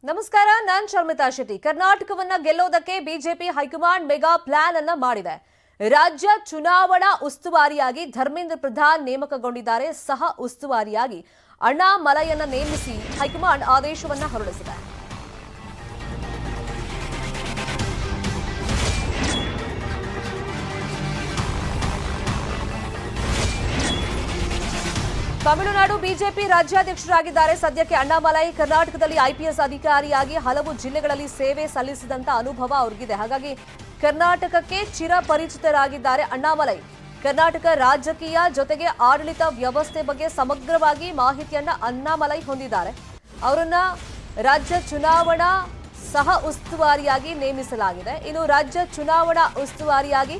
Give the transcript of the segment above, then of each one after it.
ನಮಸ್ಕಾರ, ನಾನು ಶರ್ಮಿತಾ ಶೆಟ್ಟಿ. ಕರ್ನಾಟಕವನ್ನ ಗೆಲ್ಲೋದಕ್ಕೆ ಬಿಜೆಪಿ ಹೈಕಮಾಂಡ್ ಮೆಗಾ ಪ್ಲಾನ್ ಅನ್ನ ಮಾಡಿದೆ. ರಾಜ್ಯ ಚುನಾವಣಾ ಉಸ್ತುವಾರಿಯಾಗಿ ಧರ್ಮೇಂದ್ರ ಪ್ರಧಾನ್ ನೇಮಕಗೊಂಡಿದ್ದಾರೆ. ಸಹ ಉಸ್ತುವಾರಿಯಾಗಿ ಅಣ್ಣಾಮಲೈಯನ್ನ ನೇಮಿಸಿ ಹೈಕಮಾಂಡ್ ಆದೇಶವನ್ನ ಹೊರಡಿಸಿದೆ. ತಮಿಳುನಾಡು ಬಿಜೆಪಿ ರಾಜ್ಯಾಧ್ಯಕ್ಷರಾಗಿದ್ದಾರೆ. ಸದ್ಯಕ್ಕೆ ಅಣ್ಣಾಮಲೈ ಕರ್ನಾಟಕದಲ್ಲಿ ಐಪಿಎಸ್ ಅಧಿಕಾರಿಯಾಗಿ ಹಲವು ಜಿಲ್ಲೆಗಳಲ್ಲಿ ಸೇವೆ ಸಲ್ಲಿಸಿದಂತ ಅನುಭವ ಅವ್ರಿಗಿದೆ. ಹಾಗಾಗಿ ಕರ್ನಾಟಕಕ್ಕೆ ಚಿರಪರಿಚಿತರಾಗಿದ್ದಾರೆ ಅಣ್ಣಾಮಲೈ. ಕರ್ನಾಟಕ ರಾಜಕೀಯ ಜೊತೆಗೆ ಆಡಳಿತ ವ್ಯವಸ್ಥೆ ಬಗ್ಗೆ ಸಮಗ್ರವಾಗಿ ಮಾಹಿತಿಯನ್ನ ಅಣ್ಣಾಮಲೈ ಹೊಂದಿದ್ದಾರೆ. ಅವರನ್ನ ರಾಜ್ಯ ಚುನಾವಣಾ ಸಹ ಉಸ್ತುವಾರಿಯಾಗಿ ನೇಮಿಸಲಾಗಿದೆ. ಇನ್ನು ರಾಜ್ಯ ಚುನಾವಣಾ ಉಸ್ತುವಾರಿಯಾಗಿ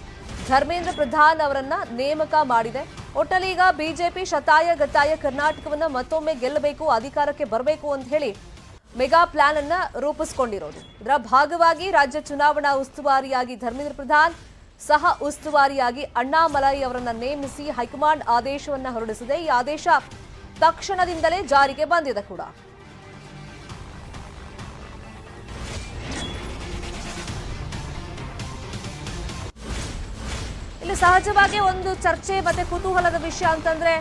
ಧರ್ಮೇಂದ್ರ ಪ್ರಧಾನ್ ಅವರನ್ನ ನೇಮಕ ಮಾಡಿದೆ. ಒಟ್ಟಲ್ಲಿ ಈಗ ಬಿಜೆಪಿ ಶತಾಯ ಗತಾಯ ಕರ್ನಾಟಕವನ್ನ ಮತ್ತೊಮ್ಮೆ ಗೆಲ್ಲಬೇಕು, ಅಧಿಕಾರಕ್ಕೆ ಬರಬೇಕು ಅಂತ ಹೇಳಿ ಮೆಗಾ ಪ್ಲಾನ್ ಅನ್ನ ರೂಪಿಸಿಕೊಂಡಿರೋದು. ಇದರ ಭಾಗವಾಗಿ ರಾಜ್ಯ ಚುನಾವಣಾ ಉಸ್ತುವಾರಿಯಾಗಿ ಧರ್ಮೇಂದ್ರ ಪ್ರಧಾನ್, ಸಹ ಉಸ್ತುವಾರಿಯಾಗಿ ಅಣ್ಣಾಮಲೈ ಅವರನ್ನ ನೇಮಿಸಿ ಹೈಕಮಾಂಡ್ ಆದೇಶವನ್ನ ಹೊರಡಿಸಿದೆ. ಈ ಆದೇಶ ತಕ್ಷಣದಿಂದಲೇ ಜಾರಿಗೆ ಬಂದಿದೆ ಕೂಡ. ಇಲ್ಲಿ ಸಹಜವಾಗಿ ಒಂದು ಚರ್ಚೆ ಮತ್ತೆ ಕುತೂಹಲದ ವಿಷಯ ಅಂತಂದ್ರೆ,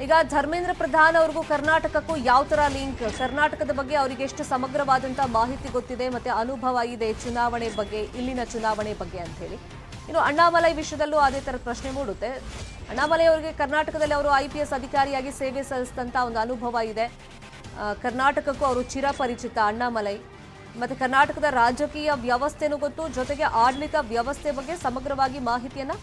ಈಗ ಧರ್ಮೇಂದ್ರ ಪ್ರಧಾನ್ ಅವ್ರಿಗೂ ಕರ್ನಾಟಕಕ್ಕೂ ಯಾವ ತರ ಲಿಂಕ್, ಕರ್ನಾಟಕದ ಬಗ್ಗೆ ಅವರಿಗೆ ಎಷ್ಟು ಸಮಗ್ರವಾದಂತಹ ಮಾಹಿತಿ ಗೊತ್ತಿದೆ ಮತ್ತೆ ಅನುಭವ ಇದೆ ಚುನಾವಣೆ ಬಗ್ಗೆ, ಇಲ್ಲಿನ ಚುನಾವಣೆ ಬಗ್ಗೆ ಅಂತ ಹೇಳಿ. ಇನ್ನು ಅಣ್ಣಾಮಲೈ ವಿಷಯದಲ್ಲೂ ಅದೇ ತರ ಪ್ರಶ್ನೆ ಮೂಡುತ್ತೆ. ಅಣ್ಣಾಮಲೈ ಅವರಿಗೆ ಕರ್ನಾಟಕದಲ್ಲಿ ಅವರು ಐಪಿಎಸ್ ಅಧಿಕಾರಿಯಾಗಿ ಸೇವೆ ಸಲ್ಲಿಸಿದಂತ ಒಂದು ಅನುಭವ ಇದೆ. ಕರ್ನಾಟಕಕ್ಕೂ ಅವರು ಚಿರಪರಿಚಿತ ಅಣ್ಣಾಮಲೈ. ಮತ್ತೆ ಕರ್ನಾಟಕದ ರಾಜಕೀಯ ವ್ಯವಸ್ಥೆನೂ ಗೊತ್ತು, ಜೊತೆಗೆ ಆಡಳಿತ ವ್ಯವಸ್ಥೆ ಬಗ್ಗೆ ಸಮಗ್ರವಾಗಿ ಮಾಹಿತಿಯನ್ನ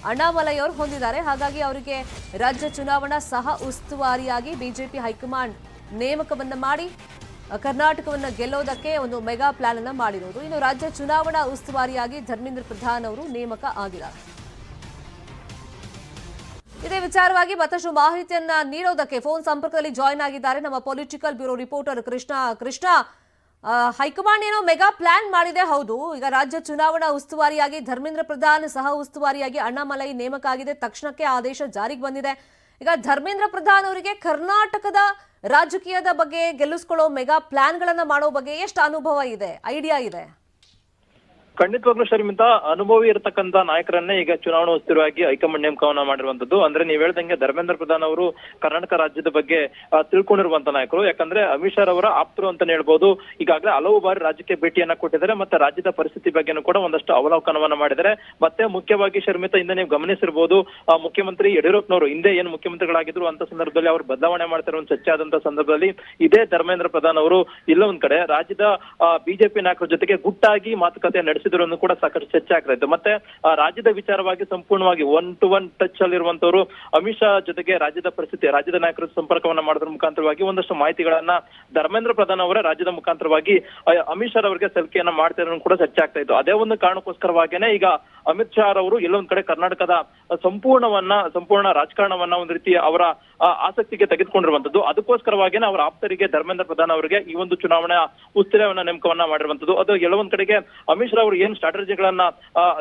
ಅಣ್ಣಾಮಲೈ ಅವರು ಹೊಂದಿದ್ದಾರೆ. ಹಾಗಾಗಿ ಅವರಿಗೆ ರಾಜ್ಯ ಚುನಾವಣಾ ಸಹ ಉಸ್ತುವಾರಿಯಾಗಿ ಬಿಜೆಪಿ ಹೈಕಮಾಂಡ್ ನೇಮಕವನ್ನ ಮಾಡಿ ಕರ್ನಾಟಕವನ್ನ ಗೆಲ್ಲೋದಕ್ಕೆ ಒಂದು ಮೆಗಾ ಪ್ಲಾನ್ ಅನ್ನ ಮಾಡಿರೋದು. ಇನ್ನು ರಾಜ್ಯ ಚುನಾವಣಾ ಉಸ್ತುವಾರಿಯಾಗಿ ಧರ್ಮೇಂದ್ರ ಪ್ರಧಾನ್ ಅವರು ನೇಮಕ ಆಗಿದ್ದಾರೆ. ಇದೇ ವಿಚಾರವಾಗಿ ಮತ್ತಷ್ಟು ಮಾಹಿತಿಯನ್ನ ನೀಡೋದಕ್ಕೆ ಫೋನ್ ಸಂಪರ್ಕದಲ್ಲಿ ಜಾಯಿನ್ ಆಗಿದ್ದಾರೆ ನಮ್ಮ political bureau reporter Krishna. High command ಏನೋ ಮೆಗಾ ಪ್ಲಾನ್ ಮಾಡಿದೆ, ಹೌದು. ಈಗ ರಾಜ್ಯ ಚುನಾವಣಾ ಉಸ್ತುವಾರಿಯಾಗಿ ಧರ್ಮೇಂದ್ರ ಪ್ರಧಾನ್, ಸಹ ಉಸ್ತುವಾರಿಯಾಗಿ ಅಣ್ಣಾಮಲೈ ನೇಮಕ ಆಗಿದೆ. ತಕ್ಷಣಕ್ಕೆ ಆದೇಶ ಜಾರಿಗೆ ಬಂದಿದೆ. ಈಗ ಧರ್ಮೇಂದ್ರ ಪ್ರಧಾನ್ ಅವರಿಗೆ ಕರ್ನಾಟಕದ ರಾಜಕೀಯದ ಬಗ್ಗೆ ಗೆಲ್ಲಿಸ್ಕೊಳ್ಳೋ ಮೆಗಾ ಪ್ಲಾನ್ಗಳನ್ನ ಮಾಡೋ ಬಗ್ಗೆ ಎಷ್ಟು ಅನುಭವ ಇದೆ, ಐಡಿಯಾ ಇದೆ? ಖಂಡಿತವಾಗ್ಲೂ ಶರ್ಮಿತಾ, ಅನುಭವಿ ಇರತಕ್ಕಂತ ನಾಯಕರನ್ನೇ ಈಗ ಚುನಾವಣಾ ಉಸ್ತುವಾರಿಯಾಗಿ ಹೈಕಮಾಂಡ್ ನೇಮಕವನ್ನ ಮಾಡಿರುವಂತದ್ದು. ಅಂದ್ರೆ ನೀವ್ ಹೇಳ್ದಂಗೆ ಧರ್ಮೇಂದ್ರ ಪ್ರಧಾನ್ ಅವರು ಕರ್ನಾಟಕ ರಾಜ್ಯದ ಬಗ್ಗೆ ತಿಳ್ಕೊಂಡಿರುವಂತ ನಾಯಕರು. ಯಾಕಂದ್ರೆ ಅಮಿತ್ ಶಾ ಅವರ ಆಪ್ತರು ಅಂತಾನೆ ಹೇಳ್ಬೋದು. ಈಗಾಗಲೇ ಹಲವು ಬಾರಿ ರಾಜ್ಯಕ್ಕೆ ಭೇಟಿಯನ್ನ ಕೊಟ್ಟಿದ್ದಾರೆ. ಮತ್ತೆ ರಾಜ್ಯದ ಪರಿಸ್ಥಿತಿ ಬಗ್ಗೆನೂ ಕೂಡ ಒಂದಷ್ಟು ಅವಲೋಕನವನ್ನ ಮಾಡಿದ್ದಾರೆ. ಮತ್ತೆ ಮುಖ್ಯವಾಗಿ ಶರ್ಮಿತಾ, ಹಿಂದೆ ನೀವು ಗಮನಿಸಿರ್ಬೋದು, ಮುಖ್ಯಮಂತ್ರಿ ಯಡಿಯೂರಪ್ಪನವರು ಹಿಂದೆ ಏನು ಮುಖ್ಯಮಂತ್ರಿಗಳಾಗಿದ್ರು ಅಂತ ಸಂದರ್ಭದಲ್ಲಿ ಅವರು ಬದಲಾವಣೆ ಮಾಡ್ತಾರೆ ಒಂದು ಚರ್ಚೆ ಆದಂತ ಸಂದರ್ಭದಲ್ಲಿ ಇದೇ ಧರ್ಮೇಂದ್ರ ಪ್ರಧಾನ್ ಅವರು ಇಲ್ಲ ಒಂದ್ ಕಡೆ ರಾಜ್ಯದ ಬಿಜೆಪಿ ನಾಯಕರ ಜೊತೆಗೆ ಗುಟ್ಟಾಗಿ ಮಾತುಕತೆ ನಡೆಸಿದ್ರು ಕೂಡ ಸಾಕಷ್ಟು ಚರ್ಚೆ ಆಗ್ತಾ ಇತ್ತು. ಮತ್ತೆ ರಾಜ್ಯದ ವಿಚಾರವಾಗಿ ಸಂಪೂರ್ಣವಾಗಿ 1-to-1 ಟಚ್ ಅಲ್ಲಿರುವಂತವರು ಅಮಿತ್ ಶಾ ಜೊತೆಗೆ ರಾಜ್ಯದ ಪರಿಸ್ಥಿತಿ, ರಾಜ್ಯದ ನಾಯಕರ ಸಂಪರ್ಕವನ್ನ ಮಾಡೋದ್ರ ಮುಖಾಂತರವಾಗಿ ಒಂದಷ್ಟು ಮಾಹಿತಿಗಳನ್ನ ಧರ್ಮೇಂದ್ರ ಪ್ರಧಾನ್ ಅವರ ರಾಜ್ಯದ ಮುಖಾಂತರವಾಗಿ ಅಮಿತ್ ಶಾ ಅವರಿಗೆ ಸಲ್ಲಿಕೆಯನ್ನ ಮಾಡ್ತಿರೋ ಕೂಡ ಚರ್ಚೆ ಆಗ್ತಾ ಇತ್ತು. ಅದೇ ಒಂದು ಕಾರಣಕ್ಕೋಸ್ಕರವಾಗಿನೇ ಈಗ ಅಮಿತ್ ಶಾ ಅವರು ಎಲ್ಲೊಂದ್ ಕಡೆ ಕರ್ನಾಟಕದ ಸಂಪೂರ್ಣ ರಾಜಕಾರಣವನ್ನ ಒಂದ್ ರೀತಿ ಅವರ ಆಸಕ್ತಿಗೆ ತೆಗೆದುಕೊಂಡಿರುವಂತದ್ದು. ಅದಕ್ಕೋಸ್ಕರವಾಗಿನೇ ಅವರ ಆಪ್ತರಿಗೆ ಧರ್ಮೇಂದ್ರ ಪ್ರಧಾನ್ ಅವರಿಗೆ ಈ ಒಂದು ಚುನಾವಣಾ ಉಸ್ತುವಾರಿಯ ನೇಮಕವನ್ನ ಮಾಡಿರುವಂತದ್ದು. ಅದು ಎಲ್ಲೊಂದ್ ಕಡೆಗೆ ಅಮಿತ್ ಶಾ ಅವರು ಏನ್ ಸ್ಟ್ರಾಟಜಿಗಳನ್ನ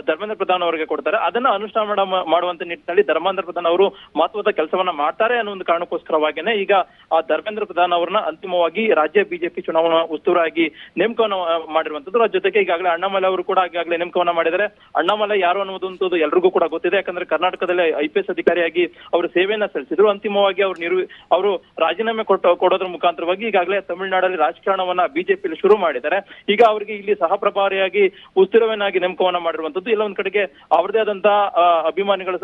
ಧರ್ಮೇಂದ್ರ ಪ್ರಧಾನ್ ಅವರಿಗೆ ಕೊಡ್ತಾರೆ ಅದನ್ನ ಅನುಷ್ಠಾನ ಮಾಡುವಂತ ನಿಟ್ಟಿನಲ್ಲಿ ಧರ್ಮೇಂದ್ರ ಪ್ರಧಾನ್ ಅವರು ಮಹತ್ವದ ಕೆಲಸವನ್ನ ಮಾಡ್ತಾರೆ ಅನ್ನೋ ಒಂದು ಕಾರಣಕ್ಕೋಸ್ಕರವಾಗಿನೇ ಈಗ ಧರ್ಮೇಂದ್ರ ಪ್ರಧಾನ್ ಅವರನ್ನ ಅಂತಿಮವಾಗಿ ರಾಜ್ಯ ಬಿಜೆಪಿ ಚುನಾವಣಾ ಉಸ್ತುವಾರಿಯಾಗಿ ನೇಮಕವನ್ನ ಮಾಡಿರುವಂತದ್ದು. ಅದ್ರ ಜೊತೆಗೆ ಈಗಾಗಲೇ ಅಣ್ಣಾಮಲೈ ಅವರು ಕೂಡ ಈಗಾಗಲೇ ನೇಮಕವನ್ನ ಮಾಡಿದ್ದಾರೆ. ಅಣ್ಣಾಮಲೈ ಯಾರು ಅನ್ನೋದು ಎಲ್ರಿಗೂ ಕೂಡ ಗೊತ್ತಿದೆ. ಯಾಕಂದ್ರೆ ಕರ್ನಾಟಕದಲ್ಲಿ ಐಪಿಎಸ್ ಅಧಿಕಾರಿಯಾಗಿ ಅವರು ಸೇವೆಯನ್ನ ಸಲ್ಲಿಸಿದ್ರು. ಅಂತಿಮವಾಗಿ ಅವರು ರಾಜೀನಾಮೆ ಕೊಡೋದ್ರ ಮುಖಾಂತರವಾಗಿ ಈಗಾಗಲೇ ತಮಿಳುನಾಡಲ್ಲಿ ರಾಜಕಾರಣವನ್ನ ಬಿಜೆಪಿಯಲ್ಲಿ ಶುರು ಮಾಡಿದ್ದಾರೆ. ಈಗ ಅವರಿಗೆ ಇಲ್ಲಿ ಸಹ ಪ್ರಭಾರಿಯಾಗಿ ಉಸ್ತುವಾರಿಯನ್ನಾಗಿ ನೇಮಕವನ್ನ ಮಾಡಿರುವಂತದ್ದು. ಇಲ್ಲ ಒಂದ್ ಕಡೆಗೆ ಅವರದೇ ಆದಂತಹ ಅಭಿಮಾನಿಗಳ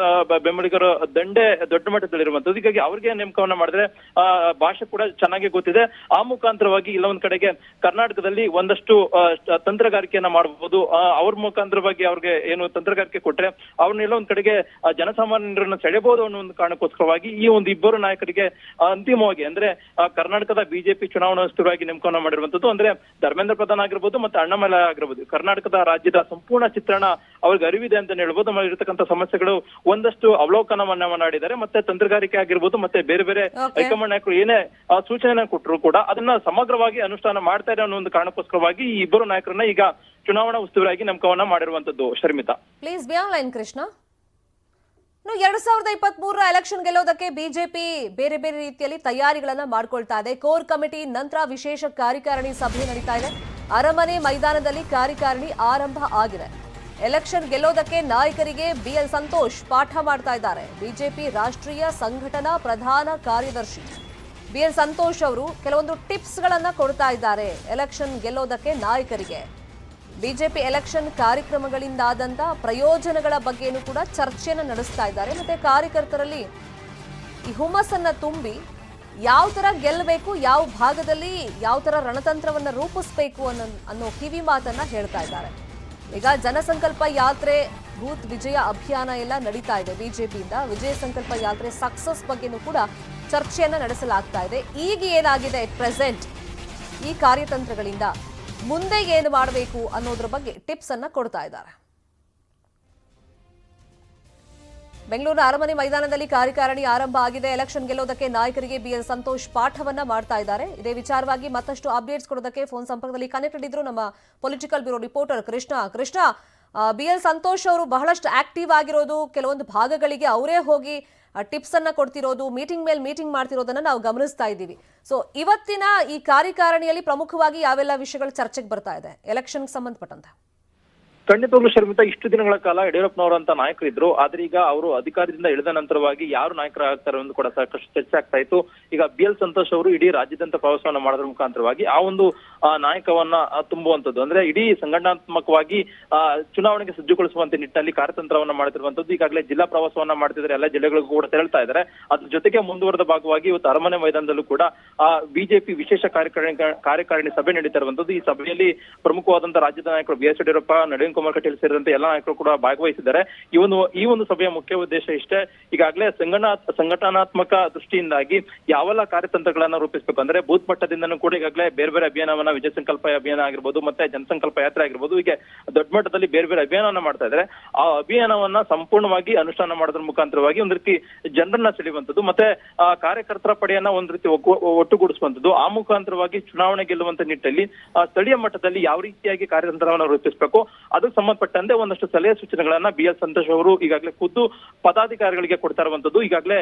ಬೆಂಬಲಿಗರ ದಂಡೆ ದೊಡ್ಡ ಮಟ್ಟದಲ್ಲಿರುವಂತದ್ದು. ಹೀಗಾಗಿ ಅವ್ರಿಗೆ ನೇಮಕವನ್ನ ಮಾಡಿದ್ರೆ ಭಾಷೆ ಕೂಡ ಚೆನ್ನಾಗಿ ಗೊತ್ತಿದೆ. ಆ ಮುಖಾಂತರವಾಗಿ ಇಲ್ಲ ಒಂದ್ ಕಡೆಗೆ ಕರ್ನಾಟಕದಲ್ಲಿ ಒಂದಷ್ಟು ತಂತ್ರಗಾರಿಕೆಯನ್ನ ಮಾಡಬಹುದು. ಅವ್ರ ಮುಖಾಂತರವಾಗಿ ಅವ್ರಿಗೆ ಏನು ತಂತ್ರಗಾರಿಕೆ ಕೊಟ್ರೆ ಅವ್ರನ್ನೆಲ್ಲ ಒಂದ್ ಕಡೆಗೆ ಜನಸಾಮಾನ್ಯರನ್ನ ಸೆಳೆಬಹುದು ಅನ್ನೋ ಒಂದು ಕಾರಣಕ್ಕೋಸ್ಕರವಾಗಿ ಈ ಒಂದು ಇಬ್ಬರು ನಾಯಕರಿಗೆ ಅಂತಿಮವಾಗಿ ಅಂದ್ರೆ ಕರ್ನಾಟಕದ ಬಿಜೆಪಿ ಚುನಾವಣಾ ಉಸ್ತುವಾರಿಯಾಗಿ ನೇಮಕವನ್ನ ಮಾಡಿರುವಂತದ್ದು. ಅಂದ್ರೆ ಧರ್ಮೇಂದ್ರ ಪ್ರಧಾನ್ ಆಗಿರ್ಬೋದು ಮತ್ತೆ ಅಣ್ಣಾಮಲೈ ಆಗಿರ್ಬೋದು, ಕರ್ನಾಟಕದ ರಾಜ್ಯದ ಸಂಪೂರ್ಣ ಚಿತ್ರಣ ಅವ್ರಿಗೆ ಅರಿವಿದೆ ಅಂತ ಹೇಳ್ಬೋದು. ನಮ್ಮಲ್ಲಿ ಇರತಕ್ಕಂತ ಸಮಸ್ಯೆಗಳು ಒಂದಷ್ಟು ಅವಲೋಕನವನ್ನ ಮಾಡಿದ್ದಾರೆ. ಮತ್ತೆ ತಂತ್ರಗಾರಿಕೆ ಆಗಿರ್ಬೋದು, ಮತ್ತೆ ಬೇರೆ ಬೇರೆ ಹೈಕಮಾಂಡ್ ನಾಯಕರು ಏನೇ ಸೂಚನೆ ಕೊಟ್ಟರು ಕೂಡ ಅದನ್ನ ಸಮಗ್ರವಾಗಿ ಅನುಷ್ಠಾನ ಮಾಡ್ತಾರೆ ಅನ್ನೋ ಒಂದು ಕಾರಣಕ್ಕೋಸ್ಕರವಾಗಿ ಈ ಇಬ್ಬರು ನಾಯಕರನ್ನ ಈಗ ಚುನಾವಣಾ ಉಸ್ತುವಾರಿಯಾಗಿ ನೇಮಕವನ್ನ ಮಾಡಿರುವಂತದ್ದು. Sharmita, please be on line Krishna. ಇನ್ನು 2023 ಎಲೆಕ್ಷನ್ ಗೆಲ್ಲೋದಕ್ಕೆ ಬಿಜೆಪಿ ಬೇರೆ ಬೇರೆ ರೀತಿಯಲ್ಲಿ ತಯಾರಿಗಳನ್ನ ಮಾಡ್ಕೊಳ್ತಾ ಇದೆ. ಕೋರ್ ಕಮಿಟಿ ನಂತರ ವಿಶೇಷ ಕಾರ್ಯಕಾರಿಣಿ ಸಭೆ ನಡೀತಾ ಇದೆ. ಅರಮನೆ ಮೈದಾನದಲ್ಲಿ ಕಾರ್ಯಕಾರಿಣಿ ಆರಂಭ ಆಗಿದೆ. ಎಲೆಕ್ಷನ್ ಗೆಲ್ಲೋದಕ್ಕೆ ನಾಯಕರಿಗೆ ಬಿಎಲ್ ಸಂತೋಷ್ ಪಾಠ ಮಾಡ್ತಾ ಇದ್ದಾರೆ. ಬಿಜೆಪಿ ರಾಷ್ಟ್ರೀಯ ಸಂಘಟನಾ ಪ್ರಧಾನ ಕಾರ್ಯದರ್ಶಿ ಬಿಎಲ್ ಸಂತೋಷ್ ಅವರು ಕೆಲವೊಂದು ಟಿಪ್ಸ್ ಗಳನ್ನ ಕೊಡ್ತಾ ಇದ್ದಾರೆ ಎಲೆಕ್ಷನ್ ಗೆಲ್ಲೋದಕ್ಕೆ ನಾಯಕರಿಗೆ. ಬಿಜೆಪಿ ಎಲೆಕ್ಷನ್ ಕಾರ್ಯಕ್ರಮಗಳಿಂದಾದಂತ ಪ್ರಯೋಜನಗಳ ಬಗ್ಗೆನೂ ಕೂಡ ಚರ್ಚೆಯನ್ನು ನಡೆಸ್ತಾ ಇದ್ದಾರೆ. ಮತ್ತೆ ಕಾರ್ಯಕರ್ತರಲ್ಲಿ ಈ ಹುಮ್ಮಸ್ಸನ್ನ ತುಂಬಿ ಯಾವ ತರ ಗೆಲ್ಲಬೇಕು, ಯಾವ ಭಾಗದಲ್ಲಿ ಯಾವ ತರ ರಣತಂತ್ರವನ್ನ ರೂಪಿಸಬೇಕು ಅನ್ನೋ ಕಿವಿ ಮಾತನ್ನ ಹೇಳ್ತಾ ಇದ್ದಾರೆ. ಈಗ ಜನಸಂಕಲ್ಪ ಯಾತ್ರೆ, ಬೂತ್ ವಿಜಯ ಅಭಿಯಾನ ಎಲ್ಲ ನಡೀತಾ ಇದೆ ಬಿಜೆಪಿಯಿಂದ. ವಿಜಯ ಸಂಕಲ್ಪ ಯಾತ್ರೆ ಸಕ್ಸಸ್ ಬಗ್ಗೆನೂ ಕೂಡ ಚರ್ಚೆಯನ್ನ ನಡೆಸಲಾಗ್ತಾ ಇದೆ. ಈಗ ಏನಾಗಿದೆ ಎಟ್ ಪ್ರೆಸೆಂಟ್ ಈ ಕಾರ್ಯತಂತ್ರಗಳಿಂದ ಮುಂದೆ ಏನು ಮಾಡಬೇಕು ಅನ್ನೋದ್ರ ಬಗ್ಗೆ ಟಿಪ್ಸ್ ಅನ್ನ ಕೊಡ್ತಾ ಇದ್ದಾರೆ. ಬೆಂಗಳೂರಿನ ಅರಮನೆ ಮೈದಾನದಲ್ಲಿ ಕಾರ್ಯಕಾರಿಣಿ ಆರಂಭ ಆಗಿದೆ. ಎಲೆಕ್ಷನ್ ಗೆಲ್ಲೋದಕ್ಕೆ ನಾಯಕರಿಗೆ ಬಿಎಲ್ ಸಂತೋಷ್ ಪಾಠವನ್ನ ಮಾಡ್ತಾ ಇದ್ದಾರೆ. ಇದೇ ವಿಚಾರವಾಗಿ ಮತ್ತಷ್ಟು ಅಪ್ಡೇಟ್ಸ್ ಕೊಡೋದಕ್ಕೆ ಫೋನ್ ಸಂಪರ್ಕದಲ್ಲಿ ಕನೆಕ್ಟೆಡ್ ಇದ್ರು ನಮ್ಮ political bureau reporter Krishna. BL Santosh ಅವರು ಬಹಳಷ್ಟು ಆಕ್ಟಿವ್ ಆಗಿರೋದು, ಕೆಲವೊಂದು ಭಾಗಗಳಿಗೆ ಅವರೇ ಹೋಗಿ ಟಿಪ್ಸ್ ಅನ್ನ ಕೊಡ್ತಿರೋದು, ಮೀಟಿಂಗ್ ಮೇಲೆ ಮೀಟಿಂಗ್ ಮಾಡ್ತಿರೋದನ್ನ ನಾವು ಗಮನಿಸ್ತಾ ಇದ್ದೀವಿ. ಸೊ ಇವತ್ತಿನ ಈ ಕಾರ್ಯಕಾರಿಣಿಯಲ್ಲಿ ಪ್ರಮುಖವಾಗಿ ಯಾವೆಲ್ಲ ವಿಷಯಗಳು ಚರ್ಚೆಗೆ ಬರ್ತಾ ಇದೆ ಎಲೆಕ್ಷನ್ಗೆ ಸಂಬಂಧಪಟ್ಟಂತೆ? ಖಂಡಿತವಾಗ್ಲೂ ಶರ್ಮಿತಾ, ಇಷ್ಟು ದಿನಗಳ ಕಾಲ ಯಡಿಯೂರಪ್ಪನವರಂತ ನಾಯಕರಿದ್ರು. ಆದ್ರೆ ಈಗ ಅವರು ಅಧಿಕಾರದಿಂದ ಇಳಿದ ನಂತರವಾಗಿ ಯಾರು ನಾಯಕರಾಗ್ತಾರೆ ಎಂದು ಕೂಡ ಸಾಕಷ್ಟು ಚರ್ಚೆ ಆಗ್ತಾ ಇತ್ತು. ಈಗ ಬಿಎಲ್ ಸಂತೋಷ್ ಅವರು ಇಡೀ ರಾಜ್ಯಾದ್ಯಂತ ಪ್ರವಾಸವನ್ನ ಮಾಡೋದ್ರ ಮುಖಾಂತರವಾಗಿ ಆ ಒಂದು ನಾಯಕವನ್ನ ತುಂಬುವಂತದ್ದು, ಅಂದ್ರೆ ಇಡೀ ಸಂಘಟನಾತ್ಮಕವಾಗಿ ಚುನಾವಣೆಗೆ ಸಜ್ಜುಗೊಳಿಸುವಂತ ನಿಟ್ಟಿನಲ್ಲಿ ಕಾರ್ಯತಂತ್ರವನ್ನ ಮಾಡ್ತಿರುವಂತದ್ದು. ಈಗಾಗಲೇ ಜಿಲ್ಲಾ ಪ್ರವಾಸವನ್ನ ಮಾಡ್ತಿದ್ದಾರೆ, ಎಲ್ಲ ಜಿಲ್ಲೆಗಳಿಗೂ ಕೂಡ ತೆರಳ್ತಾ ಇದ್ದಾರೆ. ಅದ್ರ ಜೊತೆಗೆ ಮುಂದುವರೆದ ಭಾಗವಾಗಿ ಇವತ್ತು ಅರಮನೆ ಮೈದಾನದಲ್ಲೂ ಕೂಡ ಬಿಜೆಪಿ ವಿಶೇಷ ಕಾರ್ಯಕಾರಿಣಿ ಸಭೆ ನಡೀತಾ ಇರುವಂತದ್ದು. ಈ ಸಭೆಯಲ್ಲಿ ಪ್ರಮುಖವಾದಂತಹ ರಾಜ್ಯದ ನಾಯಕರು ಬಿಎಸ್ ಯಡಿಯೂರಪ್ಪ, ನಳಿನ್ ಕುಮಾರ್ ಕಟೀಲ್ ಸೇರಿದಂತೆ ಎಲ್ಲ ನಾಯಕರು ಕೂಡ ಭಾಗವಹಿಸಿದ್ದಾರೆ. ಈ ಒಂದು ಸಭೆಯ ಮುಖ್ಯ ಉದ್ದೇಶ ಇಷ್ಟೇ. ಈಗಾಗಲೇ ಸಂಘಟನಾತ್ಮಕ ದೃಷ್ಟಿಯಿಂದಾಗಿ ಯಾವೆಲ್ಲ ಕಾರ್ಯತಂತ್ರಗಳನ್ನ ರೂಪಿಸಬೇಕು ಅಂದ್ರೆ ಬೂತ್ ಮಟ್ಟದಿಂದನೂ ಕೂಡ ಈಗಾಗಲೇ ಬೇರೆ ಬೇರೆ ಅಭಿಯಾನವನ್ನ, ವಿಜಯ ಸಂಕಲ್ಪ ಅಭಿಯಾನ ಆಗಿರ್ಬೋದು, ಮತ್ತೆ ಜನಸಂಕಲ್ಪ ಯಾತ್ರೆ ಆಗಿರ್ಬೋದು, ಹೀಗೆ ದೊಡ್ಡ ಮಟ್ಟದಲ್ಲಿ ಬೇರೆ ಬೇರೆ ಅಭಿಯಾನವನ್ನ ಮಾಡ್ತಾ ಇದ್ದಾರೆ. ಆ ಅಭಿಯಾನವನ್ನ ಸಂಪೂರ್ಣವಾಗಿ ಅನುಷ್ಠಾನ ಮಾಡೋದ್ರ ಮುಖಾಂತರವಾಗಿ ಒಂದ್ ರೀತಿ ಜನರನ್ನ ಸೆಳೆಯುವಂತದ್ದು, ಮತ್ತೆ ಕಾರ್ಯಕರ್ತರ ಪಡೆಯನ್ನ ಒಂದ್ ರೀತಿ ಒಟ್ಟುಗೂಡಿಸುವಂತದ್ದು. ಆ ಮುಖಾಂತರವಾಗಿ ಚುನಾವಣೆ ಗೆಲ್ಲುವಂತ ನಿಟ್ಟಿನಲ್ಲಿ ಸ್ಥಳೀಯ ಮಟ್ಟದಲ್ಲಿ ಯಾವ ರೀತಿಯಾಗಿ ಕಾರ್ಯತಂತ್ರವನ್ನ ರೂಪಿಸಬೇಕು ಅದಕ್ಕೆ ಸಂಬಂಧಪಟ್ಟಂತೆ ಒಂದಷ್ಟು ಸಲಹೆ ಸೂಚನೆಗಳನ್ನ ಬಿಎಲ್ ಸಂತೋಷ್ ಅವರು ಈಗಾಗಲೇ ಖುದ್ದು ಪದಾಧಿಕಾರಿಗಳಿಗೆ ಕೊಡ್ತಾ ಇರುವಂತದ್ದು. ಈಗಾಗಲೇ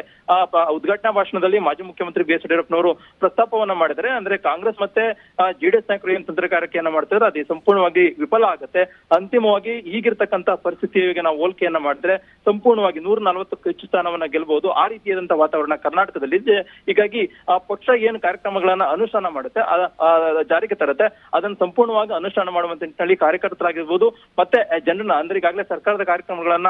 ಉದ್ಘಾಟನಾ ಭಾಷಣದಲ್ಲಿ ಮಾಜಿ ಮುಖ್ಯಮಂತ್ರಿ ಬಿಎಸ್ ಯಡಿಯೂರಪ್ಪನವರು ಪ್ರಸ್ತಾಪವನ್ನ ಮಾಡಿದರೆ, ಅಂದ್ರೆ ಕಾಂಗ್ರೆಸ್ ಮತ್ತೆ ಜೆಡಿಎಸ್ ನಾಯಕರು ಏನ್ ತಂತ್ರಗಾರಿಕೆಯನ್ನ ಮಾಡ್ತಿದ್ರೆ ಅದು ಸಂಪೂರ್ಣವಾಗಿ ವಿಫಲ ಆಗುತ್ತೆ. ಅಂತಿಮವಾಗಿ ಈಗಿರ್ತಕ್ಕಂಥ ಪರಿಸ್ಥಿತಿಗೆ ನಾವು ಹೋಲಿಕೆಯನ್ನ ಮಾಡಿದ್ರೆ ಸಂಪೂರ್ಣವಾಗಿ 140ಕ್ಕೂ ಹೆಚ್ಚು ಸ್ಥಾನವನ್ನ ಗೆಲ್ಲಬಹುದು. ಆ ರೀತಿಯಾದಂತಹ ವಾತಾವರಣ ಕರ್ನಾಟಕದಲ್ಲಿ ಇದೆ. ಹೀಗಾಗಿ ಆ ಪಕ್ಷ ಏನು ಕಾರ್ಯಕ್ರಮಗಳನ್ನ ಅನುಷ್ಠಾನ ಮಾಡುತ್ತೆ, ಜಾರಿಗೆ ತರುತ್ತೆ, ಅದನ್ನು ಸಂಪೂರ್ಣವಾಗಿ ಅನುಷ್ಠಾನ ಮಾಡುವಂತ ನಿಟ್ಟಿನಲ್ಲಿ ಕಾರ್ಯಕರ್ತರಾಗಿರ್ಬೋದು ಮತ್ತೆ ಜನರನ್ನ, ಅಂದ್ರೆ ಈಗಾಗಲೇ ಸರ್ಕಾರದ ಕಾರ್ಯಕ್ರಮಗಳನ್ನ